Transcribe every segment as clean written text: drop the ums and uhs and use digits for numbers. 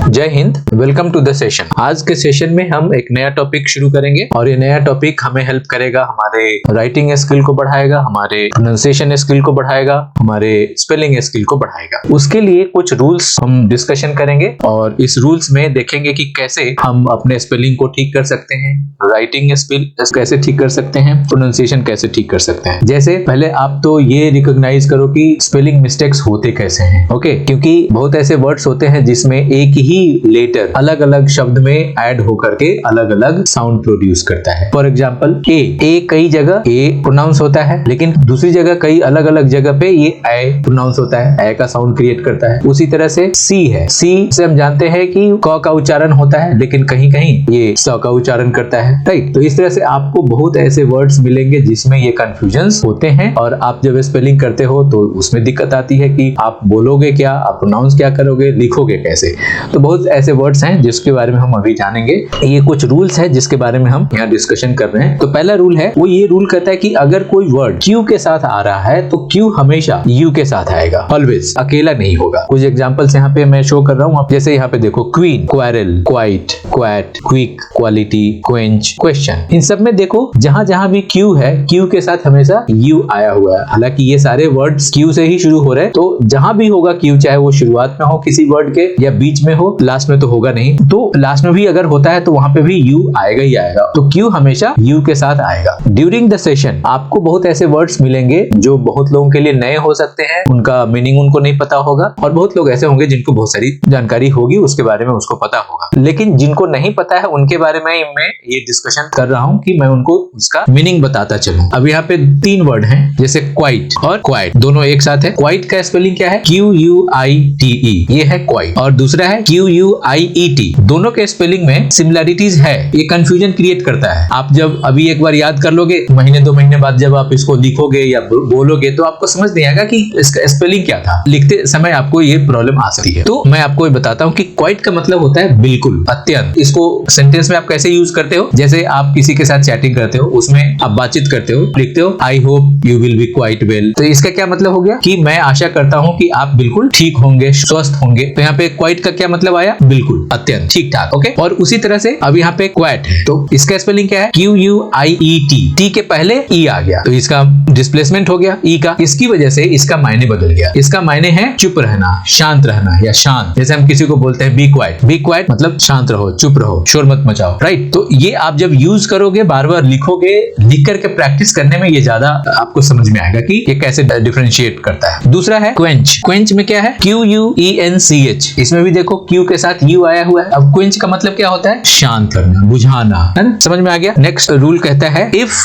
जय हिंद, welcome to the session. आज के सेशन में हम एक नया टॉपिक शुरू करेंगे और ये नया टॉपिक हमें हेल्प करेगा, हमारे राइटिंग स्किल को बढ़ाएगा, हमारे प्रोनाउंसिएशन स्किल को बढ़ाएगा, हमारे स्पेलिंग स्किल को बढ़ाएगा। उसके लिए कुछ रूल्स हम डिस्कशन करेंगे और इस रूल्स में देखेंगे कि कैसे हम अपने स्पेलिंग को ठीक कर सकते हैं, राइटिंग स्किल कैसे ठीक कर सकते हैं, प्रोनाउंसिएशन कैसे ठीक कर सकते हैं। जैसे पहले आप तो ये रिकॉग्नाइज करो कि स्पेलिंग मिस्टेक्स होते कैसे हैं, ओके? क्योंकि बहुत ऐसे वर्ड्स होते हैं जिसमें एक ही लेटर अलग अलग शब्द में ऐड होकर के अलग अलग साउंड प्रोड्यूस करता है। फॉर एग्जाम्पल ए कई जगह ए प्रोनाउंस होता है, लेकिन दूसरी जगह कई अलग अलग जगह पे ये ए प्रोनाउंस होता है, ए का साउंड क्रिएट करता है। उसी तरह से सी है, सी से हम जानते हैं कि क का उच्चारण होता है, लेकिन कहीं कहीं ये स का उच्चारण करता है, राइट? तो इस तरह से आपको बहुत ऐसे वर्ड्स मिलेंगे जिसमें ये कंफ्यूजन्स होते हैं और आप जब स्पेलिंग करते हो तो उसमें दिक्कत आती है कि आप बोलोगे क्या, आप प्रोनाउंस क्या करोगे, लिखोगे कैसे। तो बहुत ऐसे वर्ड्स हैं जिसके बारे में हम अभी जानेंगे। ये कुछ रूल्स हैं जिसके बारे में हम यहाँ डिस्कशन कर रहे हैं। तो पहला रूल है, वो ये रूल कहता है कि अगर कोई वर्ड क्यू के साथ आ रहा है तो क्यू हमेशा यू के साथ आएगा, ऑलवेज, अकेला नहीं होगा। कुछ एग्जांपल्स यहाँ पे मैं शो कर रहा हूँ आप, जैसे यहाँ पे देखो, queen, quarrel, quite, quiet, quick, quality, quench, question. इन सब में देखो जहां जहां भी क्यू है, क्यू के साथ हमेशा यू आया हुआ है। हालांकि ये सारे वर्ड्स क्यू से ही शुरू हो रहे हैं, तो जहां भी होगा क्यू, चाहे वो शुरुआत में हो किसी वर्ड के या बीच में हो, लास्ट में तो होगा नहीं, तो लास्ट में भी अगर होता है तो वहां पे भी यू आएगा ही आएगा। तो क्यू हमेशा यू के साथ आएगा। ड्यूरिंग द सेशन आपको बहुत ऐसे वर्ड्स मिलेंगे जो बहुत लोगों के लिए नए हो सकते हैं, उनका मीनिंग उनको नहीं पता होगा, और बहुत लोग ऐसे होंगे जिनको बहुत सारी जानकारी होगी, उसके बारे में उसको पता होगा। लेकिन जिनको नहीं पता है उनके बारे में मैं ये डिस्कशन कर रहा हूँ कि मैं उनको उसका मीनिंग बताता चलूं। अब यहाँ पे तीन वर्ड हैं, जैसे क्वाइट और क्वाइट, दोनों एक साथ है। क्वाइट का स्पेलिंग क्या है? QUITE, ये है क्वाइट। और दूसरा है QUIET। दोनों के स्पेलिंग में सिमिलरिटीज है, ये कंफ्यूजन क्रिएट करता है। आप जब अभी एक बार याद कर लोगे, महीने दो महीने बाद जब आप इसको लिखोगे या बोलोगे तो आपको समझ नहीं आएगा कि इसका स्पेलिंग क्या था। लिखते समय आपको ये प्रॉब्लम आ सकती है। तो मैं आपको ये बताता हूँ कि क्वाइट का मतलब होता है बिल्कुल, अत्यंत। इसको सेंटेंस में आप कैसे यूज करते हो? जैसे आप किसी के साथ चैटिंग करते हो, उसमें आप बातचीत करते हो, लिखते हो I hope you will be quite well. तो इसका क्या मतलब हो गया कि मैं आशा करता हूं कि आप बिल्कुल ठीक होंगे, स्वस्थ होंगे। तो यहाँ पे क्वाइट का क्या मतलब आया? बिल्कुल, अत्यंत, ठीक ठाक, ओके? और उसी तरह से अब यहाँ पे क्वैट है, तो इसका स्पेलिंग क्या है? QUIET। टी के पहले ई आ गया तो इसका डिस्प्लेसमेंट हो गया ई का। इसकी वजह से इसका मायने बदल गया। इसका मायने है चुप रहना, शांत रहना या शांत। जैसे हम किसी को बोलते हैं बी क्वाइट, बी क्वाइट मतलब शांत रहो, चुप रहो, शोर मत मचाओ, राइट? तो ये आप जब यूज करोगे, बार बार लिखोगे, लिख करके प्रैक्टिस करने में ये ज्यादा आपको समझ में आएगा कि ये कैसे डिफरेंशिएट करता है। दूसरा है क्वेंच। क्वेंच में क्या है? QUENCH। इसमें भी देखो क्यू के साथ यू आया हुआ है। अब क्वेंच का मतलब क्या होता है? शांत करना, बुझाना, है ना? समझ में आ गया? नेक्स्ट रूल कहता है, if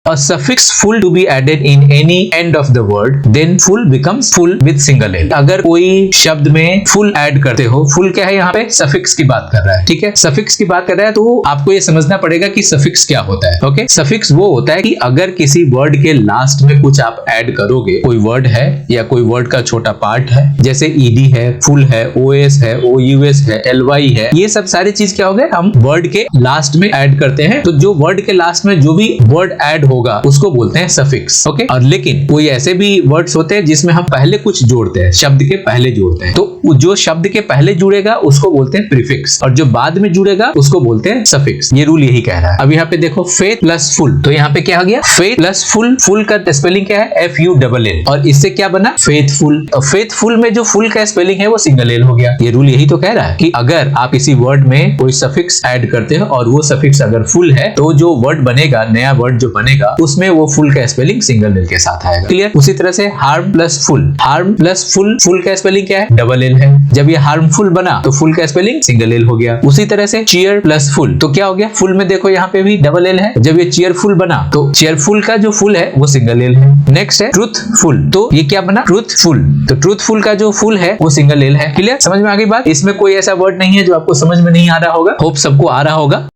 a suffix full to be added in any end of the word, then full becomes full with single l। अगर कोई शब्द में full ऐड करते हो, full क्या है? यहाँ पे suffix की बात कर रहा है, ठीक है? suffix की बात कर रहा है तो आपको ये समझना पड़ेगा कि suffix क्या होता है, ओके? suffix वो होता है कि अगर किसी वर्ड के लास्ट में कुछ आप ऐड करोगे, कोई वर्ड है या कोई वर्ड का छोटा पार्ट है, जैसे ed है, full है, os है,ous है, ly है, ये सब सारी चीज क्या हो गए? हम वर्ड के लास्ट में ऐड करते हैं। तो जो वर्ड के लास्ट में जो भी वर्ड ऐड होगा उसको बोलते हैं सफिक्स, ओके? और लेकिन कोई ऐसे भी वर्ड्स होते हैं जिसमें हम पहले कुछ जोड़ते हैं, शब्द के पहले जोड़ते हैं, तो जो शब्द के पहले जुड़ेगा उसको बोलते हैं प्रीफिक्स, और जो बाद में जुड़ेगा उसको बोलते हैं सफिक्स। ये रूल यही कह रहा है। अब यहाँ पे देखो, फेथ प्लस फुल, तो यहाँ पे क्या हो गया? Faith plus full. फुल का स्पेलिंग क्या है? FULL, और इससे क्या बना? फेथफुल। फेथफुल में जो फुल का स्पेलिंग है वो सिंगल एल हो गया। ये रूल यही तो कह रहा है कि अगर आप इसी वर्ड में कोई सफिक्स ऐड करते हो और वो सफिक्स अगर फुल है तो जो वर्ड बनेगा, नया वर्ड जो बनेगा, उसमें वो फुल का स्पेलिंग सिंगल एल के साथ आएगा। क्लियर? उसी तरह से harm plus full. Harm plus full, full का स्पेलिंग क्या है? डबल एल है। जब ये हार्मफुल बना तो फुल का स्पेलिंग सिंगल एल हो गया। उसी तरह से चीयर प्लस फुल, तो क्या हो गया? फुल में देखो यहाँ पे भी डबल एल है। जब ये चीयरफुल बना तो चीयरफुल का जो फुल है वो सिंगल एल है। नेक्स्ट है ट्रूथफुल, तो ये क्या बना? ट्रूथफुल। तो ट्रूथफुल का जो फुल है वो सिंगल एल है। क्लियर? समझ में आ गई बात? इसमें कोई ऐसा वर्ड नहीं है जो आपको समझ में नहीं आ रहा होगा। होप सबको आ रहा होगा।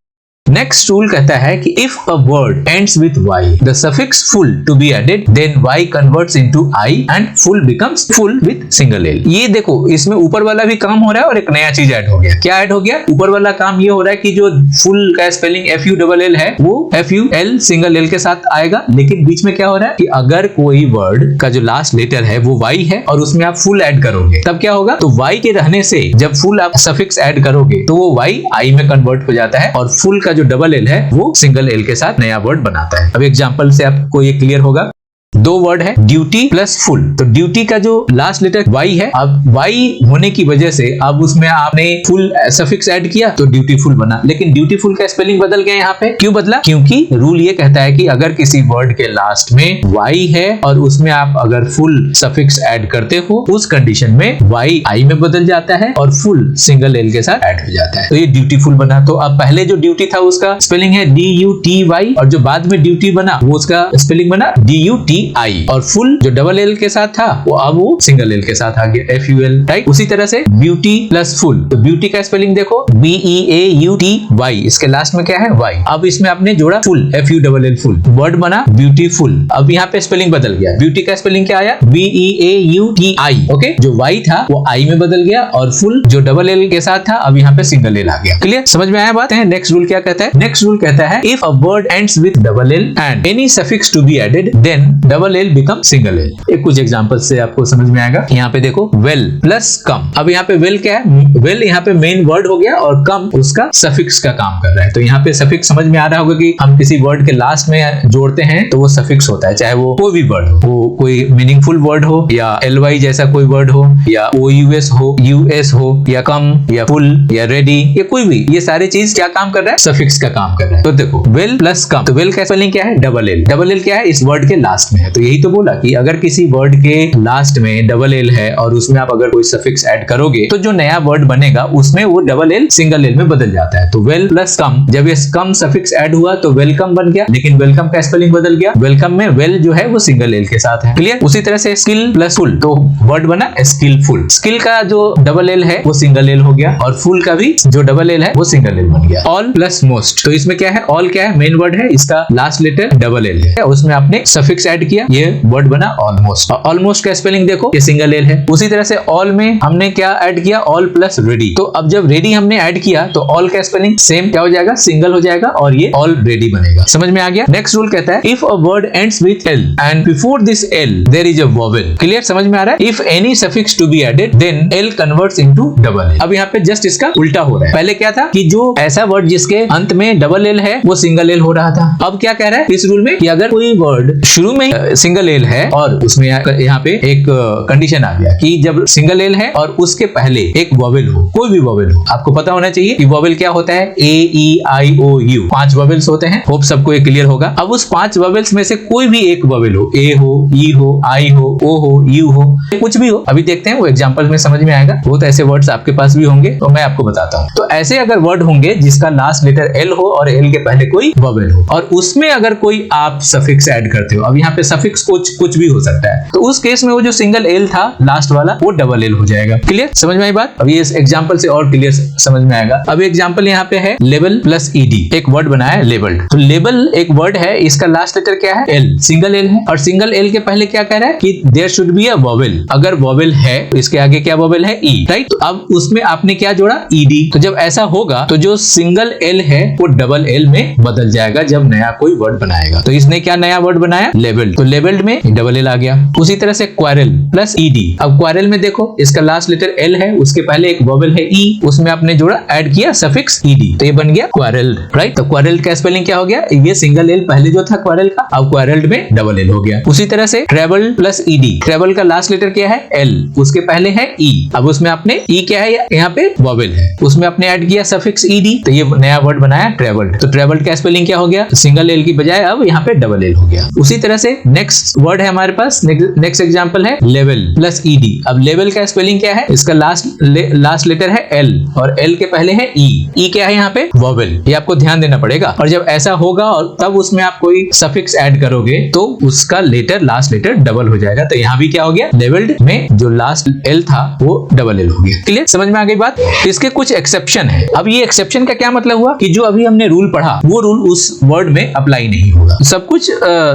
नेक्स्ट रूल कहता है कि if a word ends with Y the suffix ful to be added then Y converts into I and ful becomes ful with single L. ये देखो इसमें ऊपर वाला भी काम हो रहा है और एक नया चीज ऐड हो गया। क्या ऐड हो गया? ऊपर वाला काम ये हो रहा है कि जो फुल का स्पेलिंग FULL है वो FUL सिंगल एल के साथ आएगा, लेकिन बीच में क्या हो रहा है कि अगर कोई वर्ड का जो लास्ट लेटर है वो वाई है और उसमें आप फुल ऐड करोगे तब क्या होगा? तो वाई के रहने से जब फुल आप सफिक्स ऐड करोगे तो वो वाई आई में कन्वर्ट हो जाता है और फुल का जो डबल एल है वो सिंगल एल के साथ नया वर्ड बनाता है। अब एग्जांपल से आपको ये क्लियर होगा। दो वर्ड है ड्यूटी प्लस फुल। तो ड्यूटी का जो लास्ट लेटर वाई है, अब वाई होने की वजह से अब उसमें आपने फुल सफिक्स ऐड किया तो ड्यूटीफुल बना, लेकिन ड्यूटीफुल का स्पेलिंग बदल गया यहाँ पे। क्यों बदला? क्योंकि रूल ये कहता है कि अगर किसी वर्ड के लास्ट में वाई है और उसमें आप अगर फुल सफिक्स ऐड करते हो उस कंडीशन में वाई आई में बदल जाता है और फुल सिंगल एल के साथ ऐड हो जाता है। तो ये ड्यूटीफुल बना। तो अब पहले जो ड्यूटी था उसका स्पेलिंग है DUTY और जो बाद में ड्यूटी बना वो उसका स्पेलिंग बना DUTI और फुल जो डबल एल के साथ था वो अब वो सिंगल एल के साथ आ गया FUL, राइट। उसी तरह से ब्यूटी प्लस फुल। तो ब्यूटी का स्पेलिंग देखो BEAUTY, इसके लास्ट में क्या है? वाई। अब इसमें आपने जोड़ा फुल FULL फुल, वर्ड बना ब्यूटीफुल। अब यहाँ पे स्पेलिंग बदल गया। ब्यूटी का स्पेलिंग क्या आया? BEAUTI। ओके, जो वाई था वो आई में बदल गया और फुल जो डबल एल के साथ था अब यहाँ पे सिंगल एल आ गया। क्लियर? समझ में आया बात है? नेक्स्ट रूल क्या कहता है? नेक्स्ट रूल कहता है if a word ends with double L and any suffix to be added then double L become single L. एक कुछ एग्जांपल से आपको समझ में आएगा। यहाँ पे देखो वेल प्लस कम। अब यहाँ पे वेल क्या है? वेल यहाँ पे मेन वर्ड हो गया और कम उसका सफिक्स का काम कर रहा है। तो यहाँ पे सफिक्स समझ में आ रहा होगा कि हम किसी वर्ड के लास्ट में जोड़ते हैं तो वो सफिक्स होता है, चाहे वो कोई भी वर्ड हो, वो कोई मीनिंगफुल वर्ड हो या LY जैसा कोई वर्ड हो या OUS हो, US हो या कम या फुल या रेडी या कोई भी, ये सारी चीज क्या काम कर रहा है? सफिक्स का काम कर रहा है। तो देखो वेल प्लस कम, तो वेल का स्पेलिंग क्या है? Double L. डबल एल क्या है? इस वर्ड के लास्ट में है। तो यही तो बोला कि अगर किसी वर्ड के लास्ट में डबल एल है और उसमें आप अगर कोई सफिक्स ऐड करोगे तो जो नया वर्ड बनेगा उसमें वो डबल एल सिंगल एल में बदल जाता है। तो वेल प्लस कम, जब ये कम सफिक्स ऐड हुआ तो वेलकम बन गया, लेकिन वेलकम का स्पेलिंग बदल गया। वेलकम में वेल जो है वो सिंगल एल के साथ है। क्लियर? उसी तरह से स्किल प्लस फुल, तो वर्ड बना स्किलफुल। स्किल का जो डबल एल है वो सिंगल एल हो गया और फुल का भी जो डबल एल है वो सिंगल एल बन गया। ऑल प्लस मोस्ट, तो इसमें क्या है? ऑल क्या है? मेन वर्ड है, इसका लास्ट लेटर डबल एल है, उसमें आपने सफिक्स ऐड किया, ये वर्ड बना ऑलमोस्ट। ऑलमोस्ट का स्पेलिंग देखो ये सिंगल एल है। उसी तरह से ऑल में हमने क्या ऐड किया? All plus ready. तो अब जब रेडी हमने ऐड किया तो ऑल का स्पेलिंग सेम क्या हो जाएगा? सिंगल हो जाएगा और ये ऑल रेडी बनेगा। समझ में आ गया? नेक्स्ट रूल कहता है if a word ends with L and before this L there is a vowel. Clear? समझ में आ रहा है? If any suffix to be added then L converts into double L. अब यहाँ पे जस्ट इसका उल्टा हो रहा है। पहले क्या था कि जो ऐसा वर्ड जिसके अंत में डबल एल है वो सिंगल एल हो रहा था। अब क्या कह रहा है इस रूल में कि अगर कोई वर्ड शुरू में सिंगल एल है और उसमें यहाँ पे एक कंडीशन आ गया कि जब सिंगल एल है और उसके पहले एक वोवेल हो, कोई भी वोवेल हो, आपको पता होना चाहिए कि वोवेल क्या होता है? A-E-I-O-U, 5 वोवेल्स होते हैं। होप सबको ये क्लियर होगा। अब उस 5 वोवेल्स में से कोई भी एक वोवेल हो, A हो, E हो, I हो, O हो, U हो, कुछ भी हो, अभी देखते हैं वो एग्जांपल में समझ में आएगा। बहुत ऐसे वर्ड्स आपके पास भी होंगे तो मैं आपको बताता हूँ। तो ऐसे अगर वर्ड होंगे जिसका लास्ट लेटर L हो और L के पहले कोई वोवेल हो और उसमें अगर कोई आप सफिक्स ऐड करते हो, अब यहाँ पे सफिक्स कुछ भी हो सकता है, तो उस केस में वो जो सिंगल एल था लास्ट वाला वो डबल एल हो जाएगा। क्लियर? समझ में आई बात? अब ये एग्जांपल से और क्लियर समझ में आएगा। अब एग्जांपल यहाँ पे है लेवल प्लस ईडी, एक वर्ड बनाया है लेबल्ड। तो लेबल एक वर्ड है, इसका लास्ट लेटर क्या है? एल, सिंगल एल है और सिंगल एल के पहले क्या कह रहा है कि there should be a vowel. अगर वोवेल है तो इसके आगे क्या वोवेल है? E, right. तो अब उसमें आपने क्या जोड़ा? ईडी। तो जब ऐसा होगा तो जो सिंगल एल है वो डबल एल में बदल जाएगा जब नया कोई वर्ड बनाएगा। तो इसने क्या नया वर्ड बनाया? लेबल्ड। तो लेबल्ड में डबल एल आ गया। उसी तरह से क्वारल प्लस ईडी। अब क्वारल में देखो इसका लास्ट लेटर एल है, उसके पहले एक वोवेल है ई, उसमें आपने जोड़ा ऐड किया सफिक्स ईडी, तो ये बन गया क्वारल, राइट। तो क्वारल का स्पेलिंग क्या हो गया? ये सिंगल एल पहले जो था क्वारल का, अब क्वारल्ड में डबल एल हो गया। उसी तरह से ट्रेवल प्लस ईडी, ट्रेवल का लास्ट लेटर क्या है? एल, उसके पहले है ई, अब उसमें आपने ई क्या है यहाँ पे? वोवेल है, उसमें आपने ऐड किया सफिक्स ईडी, तो ये नया वर्ड बनाया ट्रेवल्ड। तो ट्रेवल्ड का स्पेलिंग क्या हो गया? सिंगल एल की बजाय अब यहाँ पे डबल एल हो गया। उसी तरह से नेक्स्ट वर्ड है हमारे पास, नेक्स्ट एग्जांपल है लेवल प्लस ईडी। अब लेवल का स्पेलिंग क्या है, इसका लास्ट लेटर है एल और एल के पहले है ई। ई क्या है यहाँ पे, वोवेल, ये आपको ध्यान देना पड़ेगा। और जब ऐसा होगा और तब उसमें आप कोई सफिक्स ऐड करोगे तो उसका लास्ट लेटर डबल हो जाएगा। तो यहाँ भी क्या हो गया, लेवल्ड में जो लास्ट एल था वो डबल एल हो गया। क्लियर, समझ में आ गई बात। इसके कुछ एक्सेप्शन है। अब ये एक्सेप्शन का क्या मतलब हुआ कि जो अभी हमने रूल पढ़ा वो रूल उस वर्ड में अप्लाई नहीं होगा। सब कुछ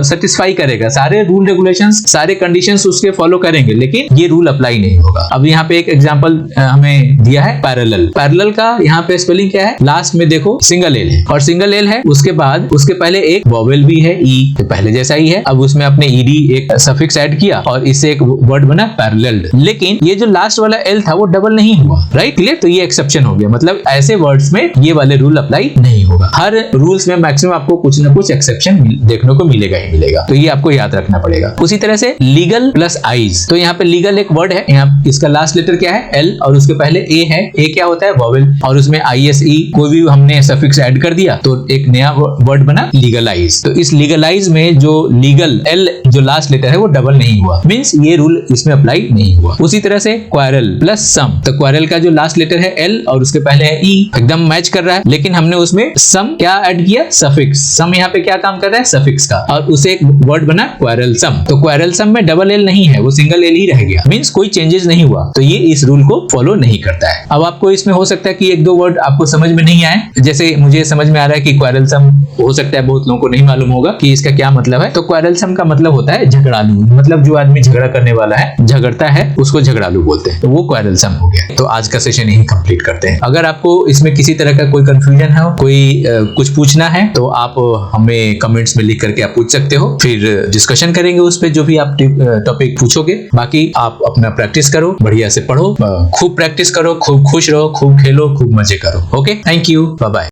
सेटिस्फाई करेगा, सारे रूल रेगुलेशंस, सारे कंडीशंस उसके फॉलो करेंगे, लेकिन ये रूल अप्लाई नहीं होगा। अब यहाँ पे एक एग्जांपल हमें दिया है पैरेलल। पैरेलल का यहाँ पे स्पेलिंग क्या है, लास्ट में देखो सिंगल एल है और सिंगल एल है, उसके बाद उसके पहले एक वोवेल भी है ई, तो पहले जैसा ही है। अब उसमें आपने ईडी एक सफिक्स ऐड किया और इससे एक वर्ड बना पैरेलल्ड, लेकिन ये जो लास्ट वाला एल था वो डबल नहीं हुआ। Right, clear. तो ये एक्सेप्शन हो गया, मतलब ऐसे वर्ड्स में ये वाले रूल अप्लाई नहीं होगा। हर रूल्स में मैक्सिमम आपको कुछ ना कुछ एक्सेप्शन देखने को मिलेगा ही मिलेगा, तो ये आपको याद रखना पड़ेगा। उसी तरह से लीगल प्लस आइज, तो यहाँ पे लीगल एक वर्ड है, यहाँ इसका लास्ट लेटर क्या है, एल, और उसके पहले ए है। ए क्या होता है, वोवेल, और उसमें ISE कोई भी हमने सफिक्स ऐड कर दिया तो एक नया वर्ड बना लीगलाइज। तो इस लीगलाइज में जो लीगल एल जो लास्ट लेटर है वो डबल नहीं हुआ, मींस ये रूल इसमें अप्लाई नहीं हुआ। उसी तरह से क्वारल प्लस सम, तो क्वारल का जो लास्ट लेटर है एल और उसके पहले है ई, एकदम मैच कर रहा है, लेकिन हमने उसमें सम क्या ऐड किया, सफिक्स। सम यहाँ पे क्या काम कर रहा है, सफिक्स का, और उसे एक वर्ड बना क्वारल सम। तो क्वारल सम में डबल एल नहीं है, वो सिंगल एल ही रह गया, मींस कोई चेंजेस नहीं हुआ, तो ये इस रूल को फॉलो नहीं करता है। अब आपको इसमें हो सकता है कि एक दो वर्ड आपको समझ में नहीं आए, जैसे मुझे समझ में आ रहा है कि क्वारल सम, हो सकता है बहुत लोगों को नहीं मालूम होगा कि इसका क्या मतलब है। तो क्वारल सम का मतलब होता है झगड़ालू, मतलब जो आदमी झगड़ा करने वाला है, झगड़ता है, उसको झगड़ालू बोलते हैं, तो वो क्वारल सम हो गया। तो आज का सेशन यही कंप्लीट करते हैं। अगर आपको इसमें किसी तरह का कोई कंफ्यूजन है, कोई कुछ पूछना है, तो आप हमें कमेंट्स में लिख करके आप पूछ सकते हो, फिर डिस्कशन करेंगे उस पर जो भी आप टॉपिक पूछोगे। बाकी आप अपना प्रैक्टिस करो, बढ़िया से पढ़ो, खूब प्रैक्टिस करो, खूब खुश रहो, खूब खेलो, खूब मजे करो। Okay, thank you, bye bye.